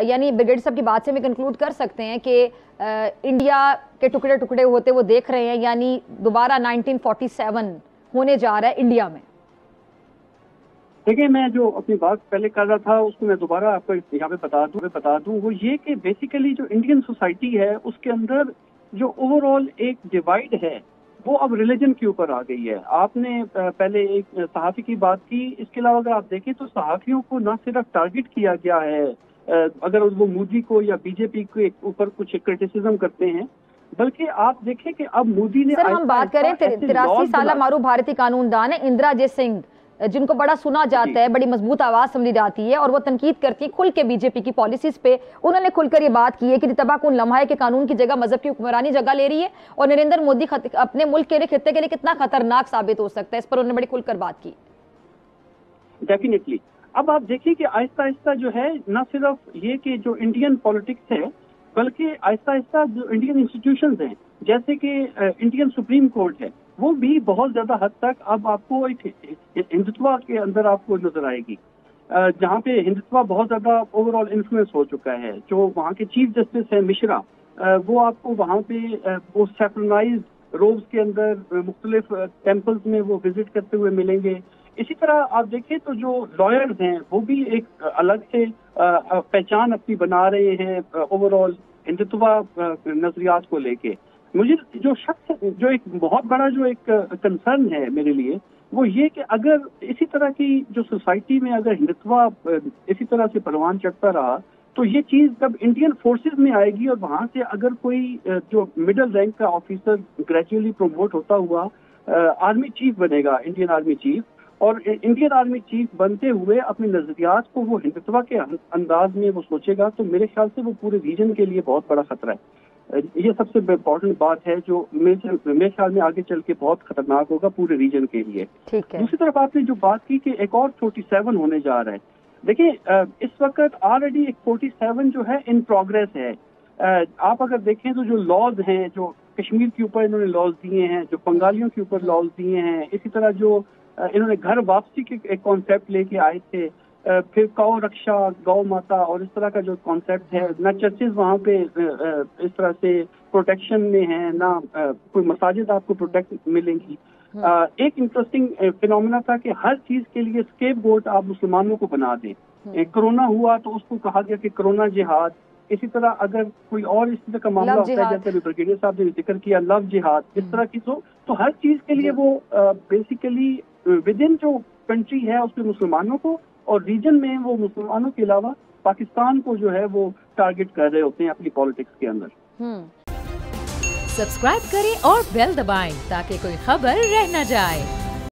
یعنی بریگیڈ صاحب کی بات سے ہم کنکلوڈ کر سکتے ہیں کہ انڈیا کے ٹکڑے ٹکڑے ہوتے وہ دیکھ رہے ہیں، یعنی دوبارہ 1947 ہونے جا رہا ہے انڈیا میں؟ دیکھیں، میں جو اپنی بات پہلے کر رہا تھا اس کو میں دوبارہ آپ کو یہاں پہ بتا دوں وہ یہ کہ بیسیکلی جو انڈین سوسائٹی ہے اس کے اندر جو اوور آل ایک ڈیوائڈ ہے وہ اب ریلیجن کے اوپر آ گئی ہے۔ آپ نے پہلے ایک صحافی کی بات کی، اس کے علاوہ اگر آپ دیکھیں تو صحافیوں کو نہ صرف ٹارگٹ کیا گیا ہے اگر وہ مودی کو یا بی جے پی کے اوپر کچھ کرٹیسزم کرتے ہیں، بلکہ آپ دیکھیں کہ اب مودی نے سر ہم بات کریں 83 سالہ معروف بھارتی قانون دان ہے اندرا جے سنگھ، جن کو بڑا سنا جاتا ہے، بڑی مضبوط آواز سمجھی جاتی ہے اور وہ تنقید کرتی ہیں کھل کے بی جے پی کی پالیسیز پہ۔ انہوں نے کھل کر یہ بات کی ہے کہ تباہ کن لمحہ ہے کہ قانون کی جگہ مذہب کی حکمرانی جگہ لے رہی ہے، اور نریندر مودی اپنے ملک کے لیے، خطے کے لیے کتنا خطرناک ثابت ہو سکتا ہے، اس پر انہوں نے بڑی کھل کر بات کی۔ ڈیفینیٹلی اب آپ دیکھیں کہ آہستہ آہستہ جو ہے نہ صرف یہ کہ جو انڈین پالیٹکس ہے بلکہ آہستہ آہستہ جو انڈین انسٹیٹیوشنز ہیں جیسے کہ انڈین سپریم کورٹ ہے وہ بھی بہت زیادہ حد تک اب آپ کو ایک ہندوتوا کے اندر آپ کو نظر آئے گی، جہاں پہ ہندوتوا بہت زیادہ اوور آل انفلوئنس ہو چکا ہے۔ جو وہاں کے چیف جسٹس ہیں مشرا، وہ آپ کو وہاں پہ وہ سیفرنائز روبز کے اندر مختلف ٹیمپلز میں وہ وزٹ کرتے ہوئے ملیں گے۔ اسی طرح آپ دیکھیں تو جو لائرز ہیں وہ بھی ایک الگ سے پہچان اپنی بنا رہے ہیں اوور آل ہندوتوا نظریات کو لے کے۔ مجھے جو ایک بہت بڑا جو ایک کنسرن ہے میرے لیے وہ یہ کہ اگر اسی طرح کی جو سوسائٹی میں اگر ہندوتوا اسی طرح سے پروان چڑھتا رہا تو یہ چیز جب انڈین فورسز میں آئے گی اور وہاں سے اگر کوئی جو مڈل رینک کا آفیسر گریجولی پروموٹ ہوتا ہوا آرمی چیف بنے گا، انڈین آرمی چیف، اور انڈین آرمی چیف بنتے ہوئے اپنے نظریات کو وہ ہندوتوا کے انداز میں وہ سوچے گا تو میرے خیال سے وہ پورے ریجن کے لیے بہت بڑا خطرہ ہے۔ یہ سب سے امپورٹنٹ بات ہے جو میرے خیال میں آگے چل کے بہت خطرناک ہوگا پورے ریجن کے لیے۔ دوسری طرف آپ نے جو بات کی کہ ایک اور 47 ہونے جا رہا ہے، دیکھیں اس وقت آلریڈی ایک 47 جو ہے ان پروگریس ہے۔ آپ اگر دیکھیں تو جو لاز ہیں جو کشمیر کے اوپر انہوں نے لاز دیے ہیں، جو بنگالیوں کے اوپر لاز دیے ہیں، اسی طرح جو انہوں نے گھر واپسی کے ایک کانسیپٹ لے کے آئے تھے، پھر گو رکشا، گو ماتا اور اس طرح کا جو کانسیپٹ ہے، نہ چرچز وہاں پہ اس طرح سے پروٹیکشن میں ہیں، نہ کوئی مساجد آپ کو پروٹیکٹ ملیں گی۔ ایک انٹرسٹنگ فینومینا تھا کہ ہر چیز کے لیے اسکیپ گوٹ آپ مسلمانوں کو بنا دیں۔ کرونا ہوا تو اس کو کہا گیا کہ کرونا جہاد، اسی طرح اگر کوئی اور اس طرح کا معاملہ ہوتا ہے جیسے بریگیڈیئر صاحب نے ذکر کیا لو جہاد، اس طرح کی تو ہر چیز کے لیے وہ بیسیکلی ود ان جو کنٹری ہے اس کے مسلمانوں کو اور ریجن میں وہ مسلمانوں کے علاوہ پاکستان کو جو ہے وہ ٹارگٹ کر رہے ہوتے ہیں اپنی پالیٹکس کے اندر۔ سبسکرائب کریں اور بیل دبائیں تاکہ کوئی خبر رہ نہ جائے۔